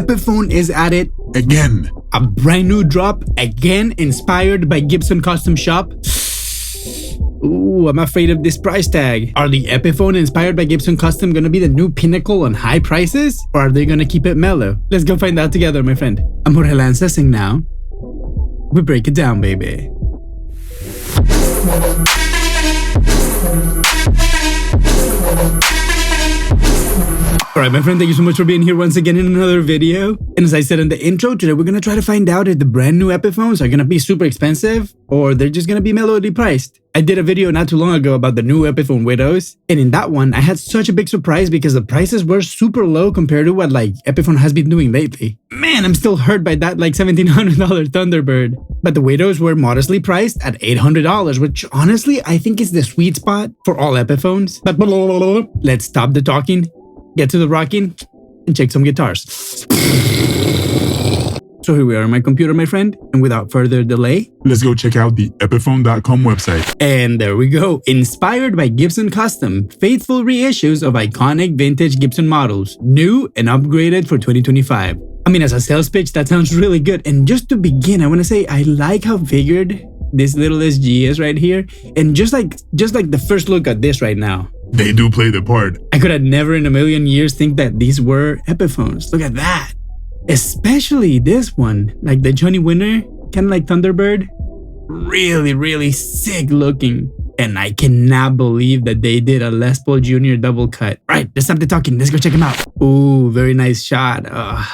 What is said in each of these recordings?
Epiphone is at it again. A brand new drop again, inspired by Gibson Custom Shop. Ooh, I'm afraid of this price tag. Are the Epiphone inspired by Gibson Custom gonna be the new pinnacle on high prices? Or are they gonna keep it mellow? Let's go find out together, my friend. I'm Jorge Lancesing now. We break it down, baby. Alright, my friend, thank you so much for being here once again in another video. And as I said in the intro, today we're gonna try to find out if the brand new Epiphones are gonna be super expensive or they're just gonna be mellowly priced. I did a video not too long ago about the new Epiphone Widows, and in that one, I had such a big surprise because the prices were super low compared to what Epiphone has been doing lately. Man, I'm still hurt by that $1,700 Thunderbird. But the Widows were modestly priced at $800, which honestly, I think is the sweet spot for all Epiphones. But let's stop the talking, get to the rocking, and check some guitars. So here we are on my computer, my friend, and without further delay, let's go check out the Epiphone.com website. And there we go. Inspired by Gibson Custom, faithful reissues of iconic vintage Gibson models, new and upgraded for 2025. I mean, as a sales pitch, that sounds really good. And just to begin, I want to say I like how figured this little SG is right here. And just like the first look at this right now, they do play the part. I could have never in a million years think that these were Epiphones. Look at that. Especially this one, like the Johnny Winter, kind of like Thunderbird. Really, really sick looking. And I cannot believe that they did a Les Paul Jr. double cut. Right, let's stop the talking. Let's go check them out. Ooh, very nice shot.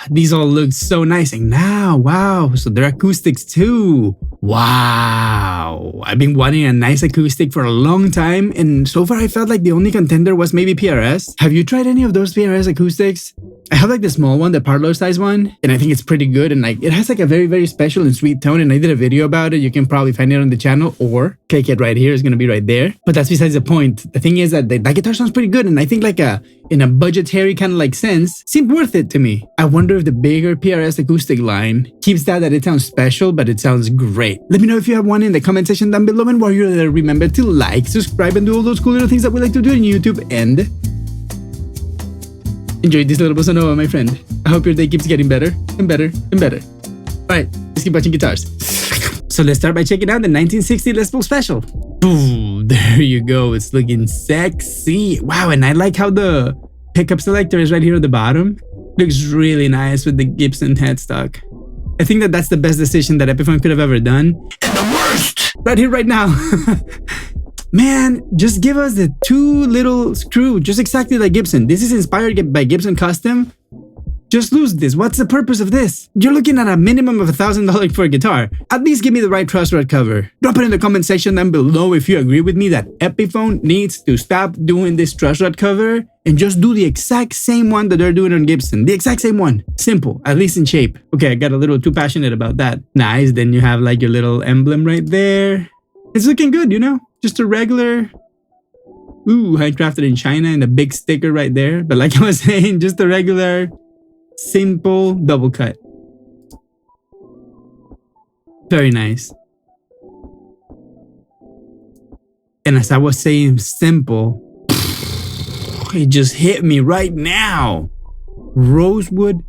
These all look so nice. And now, wow, so they're acoustics too. Wow. I've been wanting a nice acoustic for a long time. And so far, I felt like the only contender was maybe PRS. Have you tried any of those PRS acoustics? I have the small one, the parlor size one, and I think it's pretty good. And it has a very, very special and sweet tone. And I did a video about it. You can probably find it on the channel or click it right here. It's going to be right there. But that's besides the point. The thing is that that guitar sounds pretty good. And I think in a budgetary kind of sense, seemed worth it to me. I wonder if the bigger PRS acoustic line keeps that it sounds special, but it sounds great. Let me know if you have one in the comment section down below. And while you're there, remember to like, subscribe, and do all those cool little things that we like to do on YouTube. And enjoy this little bossa nova, my friend. I hope your day keeps getting better and better and better. Alright, let's keep watching guitars. So let's start by checking out the 1960 Les Paul Special. Boom, there you go. It's looking sexy. Wow, and I like how the pickup selector is right here at the bottom. Looks really nice with the Gibson headstock. I think that's the best decision that Epiphone could have ever done. And the worst! Right here, right now. Man, just give us the two little screw, just exactly like Gibson. This is inspired by Gibson Custom. Just lose this. What's the purpose of this? You're looking at a minimum of $1,000 for a guitar. At least give me the right truss rod cover. Drop it in the comment section down below if you agree with me that Epiphone needs to stop doing this truss rod cover and just do the exact same one that they're doing on Gibson. The exact same one. Simple, at least in shape. Okay, I got a little too passionate about that. Nice, then you have your little emblem right there. It's looking good, Just a regular, handcrafted in China, and a big sticker right there. But like I was saying, just a regular, simple double cut. Very nice. And as I was saying, simple, it just hit me right now. Rosewood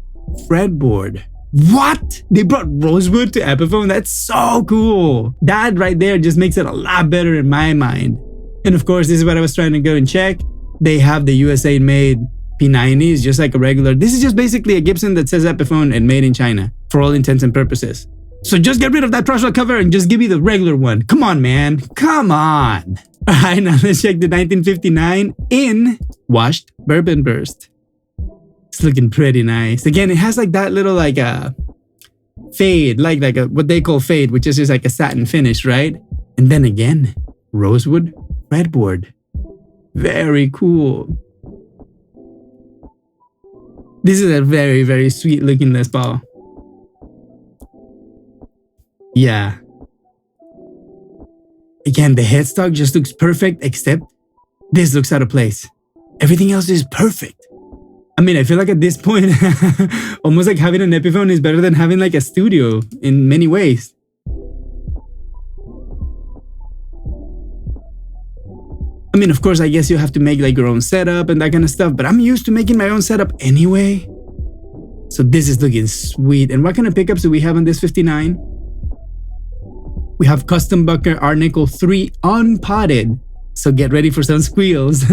fretboard. What? They brought rosewood to Epiphone? That's so cool. That right there just makes it a lot better in my mind. And of course, this is what I was trying to go and check. They have the USA made P90s, just like a regular. This is just basically a Gibson that says Epiphone and made in China for all intents and purposes. So just get rid of that truss rod cover and just give me the regular one. Come on, man. Come on. All right, now let's check the 1959 in washed bourbon burst. It's looking pretty nice. Again, it has that little fade, like a what they call fade, which is just a satin finish, right? And then again, rosewood fretboard. Very cool. This is a very, very sweet looking Les Paul. Yeah. Again, the headstock just looks perfect, except this looks out of place. Everything else is perfect. I mean, I feel like at this point, almost like having an Epiphone is better than having a studio in many ways. I mean, of course, I guess you have to make your own setup and that kind of stuff, but I'm used to making my own setup anyway. So this is looking sweet. And what kind of pickups do we have on this 59? We have custom Bucker R Nickel 3 unpotted. So get ready for some squeals.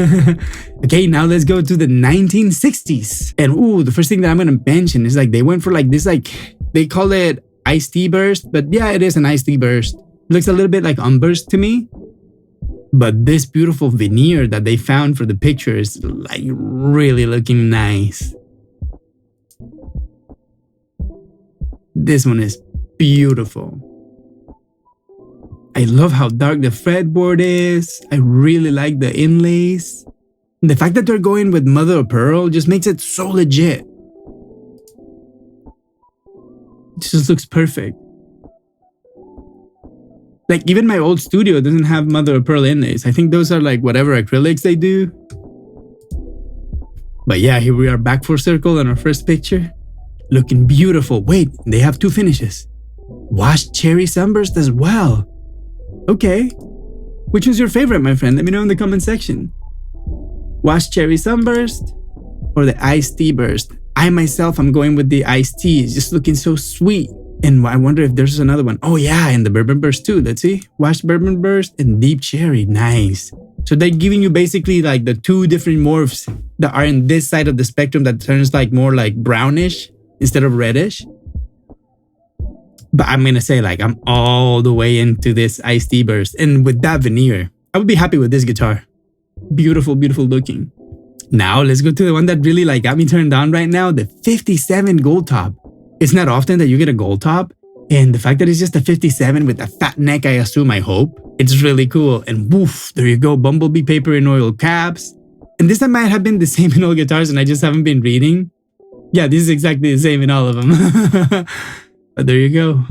Okay, now let's go to the 1960s. And ooh, the first thing that I'm gonna mention is like they went for like this, like they call it iced tea burst, but yeah, it is an iced tea burst. It looks a little bit like unburst to me. But this beautiful veneer that they found for the picture is like really looking nice. This one is beautiful. I love how dark the fretboard is. I really like the inlays. The fact that they're going with mother of pearl just makes it so legit. It just looks perfect. Like even my old studio doesn't have mother of pearl inlays. I think those are like whatever acrylics they do. But yeah, here we are back full circle on our first picture. Looking beautiful. Wait, they have two finishes. Washed cherry sunburst as well. Okay. Which was your favorite, my friend? Let me know in the comment section. Washed cherry sunburst or the iced tea burst? I myself am going with the iced tea. It's just looking so sweet. And I wonder if there's another one. Oh yeah, and the bourbon burst too. Let's see. Washed bourbon burst and deep cherry. Nice. So they're giving you basically like the two different morphs that are in this side of the spectrum that turns like more like brownish instead of reddish. But I'm gonna say like I'm all the way into this iced tea burst. And with that veneer, I would be happy with this guitar. Beautiful, beautiful looking. Now let's go to the one that really like got me turned on right now. The 57 gold top. It's not often that you get a gold top. And the fact that it's just a 57 with a fat neck, I assume, I hope. It's really cool. And woof, there you go. Bumblebee paper and oil caps. And this might have been the same in all guitars and I just haven't been reading. Yeah, this is exactly the same in all of them. But there you go.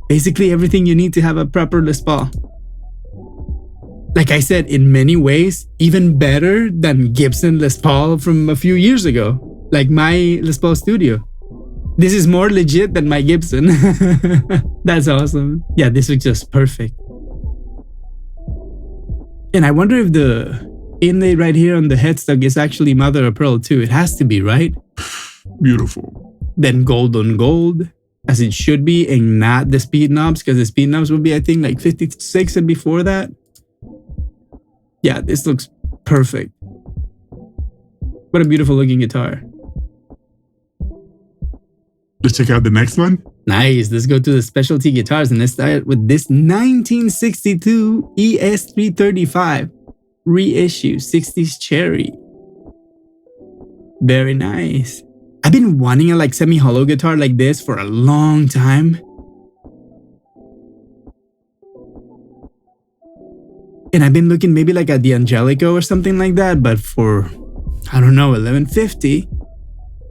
Basically everything you need to have a proper Les Paul. Like I said, in many ways, even better than Gibson Les Paul from a few years ago. Like my Les Paul Studio. This is more legit than my Gibson. That's awesome. Yeah, this looks just perfect. And I wonder if the inlay right here on the headstock is actually mother of pearl too. It has to be, right? Beautiful. Then gold on gold, as it should be, and not the speed knobs, because the speed knobs would be, I think, like 56 and before that. Yeah, this looks perfect. What a beautiful looking guitar. Let's check out the next one. Nice. Let's go to the specialty guitars and let's start with this 1962 ES335 reissue 60s Cherry. Very nice. I've been wanting a like semi-hollow guitar like this for a long time. And I've been looking maybe like at the Angelico or something like that, but for, I don't know, $1150.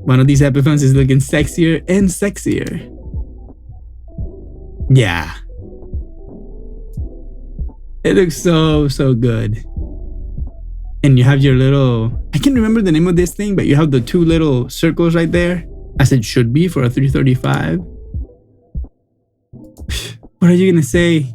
One of these Epiphones is looking sexier and sexier. Yeah. It looks so, so good. And you have your little, I can't remember the name of this thing, but you have the two little circles right there, as it should be for a 335. What are you gonna say?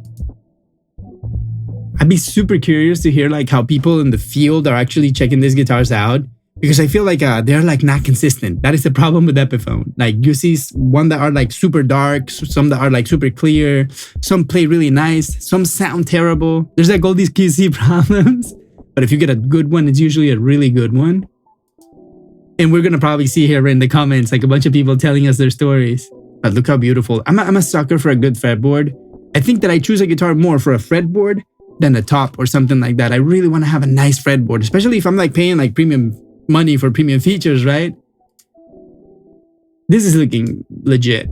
I'd be super curious to hear like how people in the field are actually checking these guitars out. Because I feel like they're like not consistent. That is the problem with Epiphone. Like you see one that are like super dark, some that are like super clear, some play really nice, some sound terrible. There's like all these QC problems. But if you get a good one, it's usually a really good one. And we're gonna probably see here in the comments like a bunch of people telling us their stories. But look how beautiful. I'm a sucker for a good fretboard. I think that I choose a guitar more for a fretboard than a top or something like that. I really want to have a nice fretboard, especially if I'm like paying like premium money for premium features, right? This is looking legit.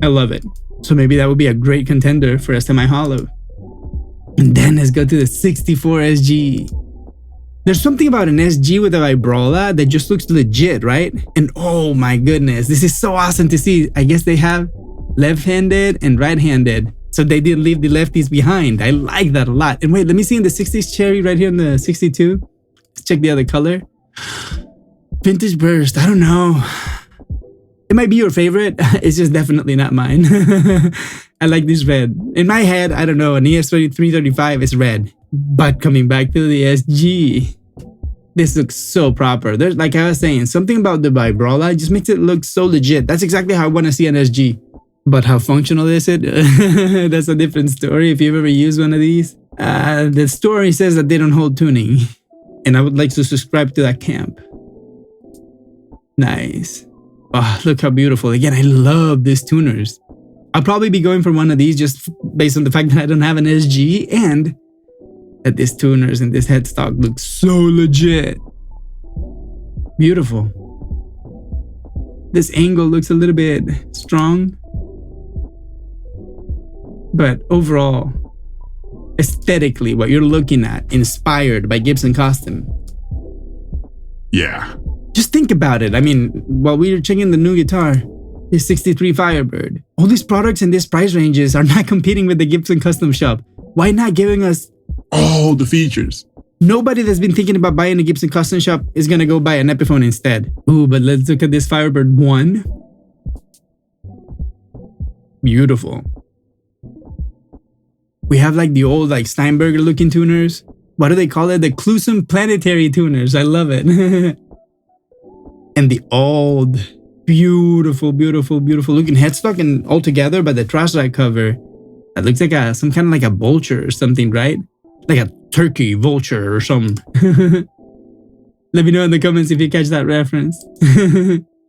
I love it. So maybe that would be a great contender for a semi-hollow. And then let's go to the 64 SG. There's something about an SG with a vibrola that just looks legit, right? And oh my goodness, this is so awesome to see. I guess they have left-handed and right-handed. So they didn't leave the lefties behind. I like that a lot. And wait, let me see in the 60s Cherry right here in the 62. Let's check the other color. Vintage burst, I don't know. It might be your favorite. It's just definitely not mine. I like this red. In my head, I don't know, an ES335 is red. But coming back to the SG, This looks so proper. There's, like I was saying, something about the vibrola just makes it look so legit. That's exactly how I want to see an SG. But how functional is it? That's a different story. If you've ever used one of these, the story says that they don't hold tuning, and I would like to subscribe to that camp. Nice. Oh, look how beautiful. Again, I love these tuners. I'll probably be going for one of these just based on the fact that I don't have an SG and that these tuners and this headstock look so legit. Beautiful. This angle looks a little bit strong, but overall, aesthetically, what you're looking at, inspired by Gibson Custom. Yeah. Just think about it. I mean, while we were checking the new guitar, the 63 Firebird, all these products in these price ranges are not competing with the Gibson Custom shop. Why not giving us all the features? Nobody that's been thinking about buying a Gibson Custom shop is gonna go buy an Epiphone instead. Ooh, but let's look at this Firebird 1. Beautiful. We have like the old like Steinberger looking tuners. What do they call it? The Clusum planetary tuners. I love it. And the old, beautiful, beautiful, beautiful looking headstock, and all together by the trash rack cover. That looks like some kind of like a vulture or something, right? Like a turkey vulture or something. Let me know in the comments if you catch that reference.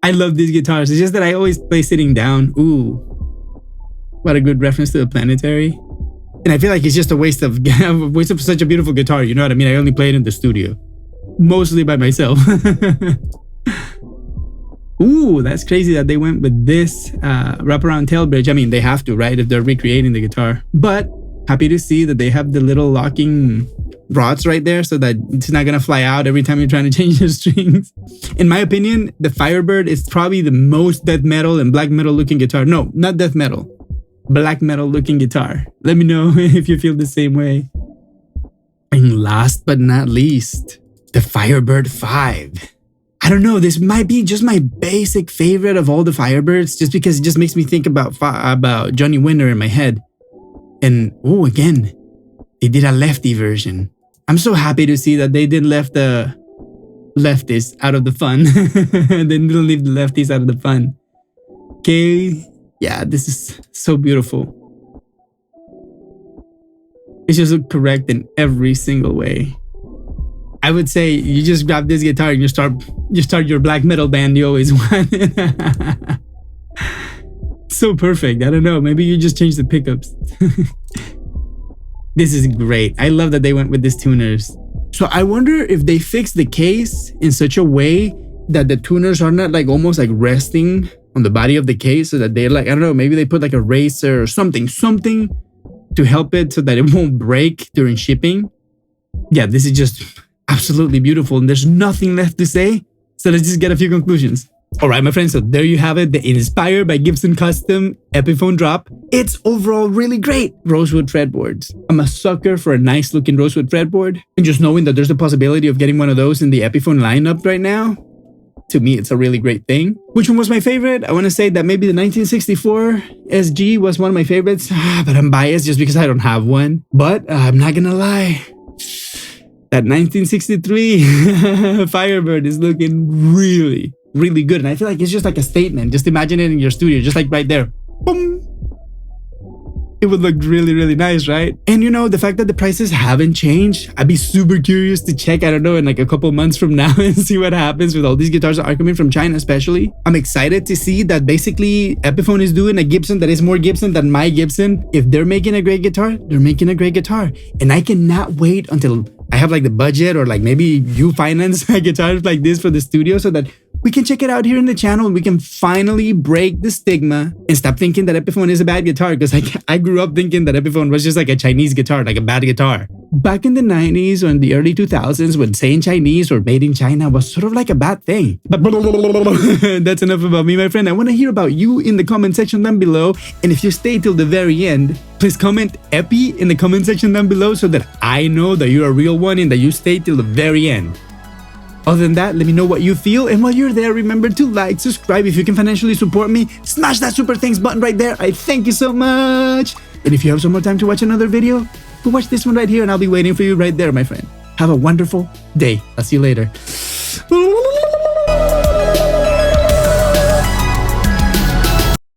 I love these guitars. It's just that I always play sitting down. Ooh, what a good reference to the planetary. And I feel like it's just a waste of such a beautiful guitar. You know what I mean? I only play it in the studio, mostly by myself. Ooh, that's crazy that they went with this wraparound tail bridge. I mean, they have to, right? If they're recreating the guitar. But happy to see that they have the little locking rods right there so that it's not going to fly out every time you're trying to change the strings. In my opinion, the Firebird is probably the most death metal and black metal looking guitar. No, not death metal. Black metal looking guitar. Let me know if you feel the same way. And last but not least, the Firebird 5. I don't know, this might be just my basic favorite of all the Firebirds, just because it just makes me think about Johnny Winter in my head. And oh, again, they did a lefty version. I'm so happy to see that they didn't leave the lefties out of the fun. They didn't leave the lefties out of the fun. Okay, yeah, this is so beautiful. It just looks correct in every single way. I would say you just grab this guitar and you start your black metal band you always wanted. So perfect. I don't know. Maybe you just change the pickups. This is great. I love that they went with these tuners. So I wonder if they fixed the case in such a way that the tuners are not like almost like resting on the body of the case, so that they're like, I don't know, maybe they put like a racer or something to help it so that it won't break during shipping. Yeah, this is just absolutely beautiful, and there's nothing left to say. So let's just get a few conclusions. All right, my friends, so there you have it, the inspired by Gibson Custom Epiphone drop. It's overall really great. Rosewood fretboards. I'm a sucker for a nice looking rosewood fretboard, and just knowing that there's the possibility of getting one of those in the Epiphone lineup right now, to me, it's a really great thing. Which one was my favorite? I want to say that maybe the 1964 SG was one of my favorites, but I'm biased just because I don't have one. But I'm not gonna lie, that 1963 Firebird is looking really, really good. And I feel like it's just like a statement. Just imagine it in your studio, just like right there. Boom. It would look really, really nice, right? And you know, the fact that the prices haven't changed, I'd be super curious to check, I don't know, in like a couple months from now and see what happens with all these guitars that are coming from China especially. I'm excited to see that basically Epiphone is doing a Gibson that is more Gibson than my Gibson. If they're making a great guitar, they're making a great guitar. And I cannot wait until I have like the budget, or like maybe you finance guitars like this for the studio, so that we can check it out here in the channel and we can finally break the stigma and stop thinking that Epiphone is a bad guitar, because I grew up thinking that Epiphone was just like a Chinese guitar, like a bad guitar. Back in the 90s or in the early 2000s, when saying Chinese or made in China was sort of like a bad thing. But that's enough about me, my friend. I want to hear about you in the comment section down below. And if you stay till the very end, please comment Epi in the comment section down below so that I know that you're a real one and that you stay till the very end. Other than that, let me know what you feel, and while you're there, remember to like, subscribe. If you can financially support me, smash that super thanks button right there. I thank you so much. And if you have some more time to watch another video, go watch this one right here, and I'll be waiting for you right there, my friend. Have a wonderful day. I'll see you later.